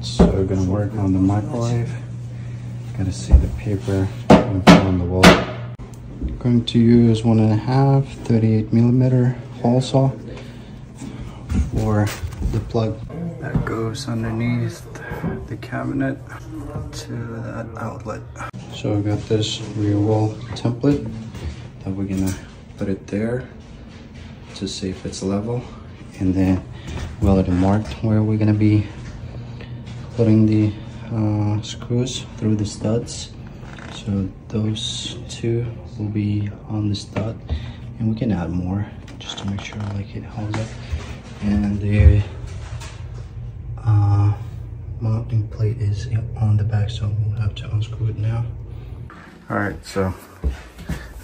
So we're gonna work on the microwave. Gotta see the paper on the wall. I'm going to use 1.5 38mm hole saw for the plug that goes underneath the cabinet to that outlet. So I got this rear wall template that we're gonna put it there to see if it's level, and then we already marked where we're gonna be putting the screws through the studs. So those two will be on the stud, and we can add more just to make sure like it holds up. And the mounting plate is on the back, so we'll have to unscrew it now. All right, so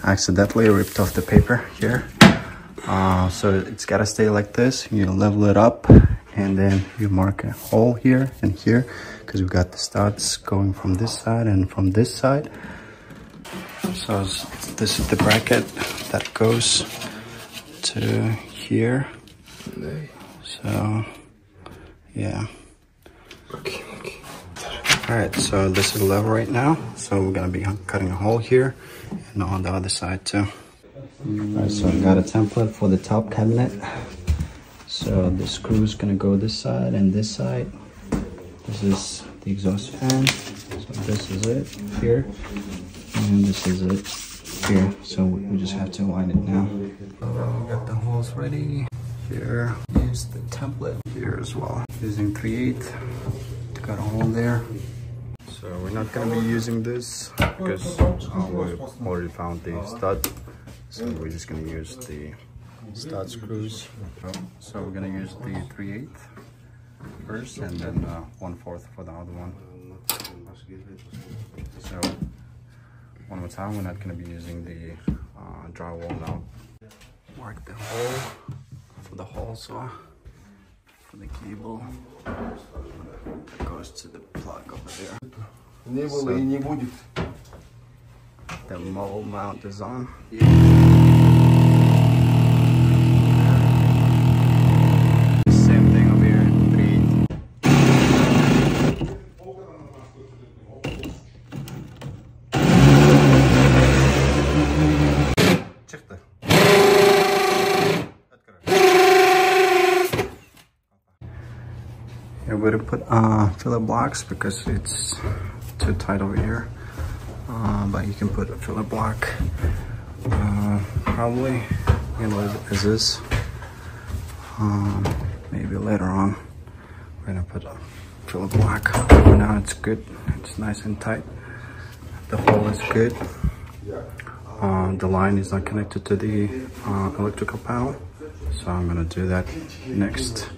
I accidentally ripped off the paper here. So it's gotta stay like this. You level it up, and then you mark a hole here and here, because we've got the studs going from this side and from this side. So this is the bracket that goes to here. So yeah. Okay. All right, so this is level right now. So we're gonna be cutting a hole here and on the other side too. All right, so I got a template for the top cabinet. So the screw is gonna go this side and this side. This is the exhaust fan. So this is it here, and this is it here. So we just have to align it now. We got the holes ready. Here is the template here as well. Using 3/8 to cut a hole there. So we're not gonna be using this because we already found the stud. So we're just gonna use the stud screws. So we're gonna use the 3/8 first, and then 1/4 for the other one. So one more time, we're not gonna be using the drywall now. Mark the hole for the hole saw for the cable that goes to the plug over there. So, the mole mount is on. Same thing over here. 3/8. Yeah, we're gonna put filler blocks because it's too tight over here. But you can put a filler block. Probably, you know, as this. Maybe later on, we're gonna put a filler block. For now, it's good. It's nice and tight. The hole is good. The line is not connected to the electrical panel, so I'm gonna do that next.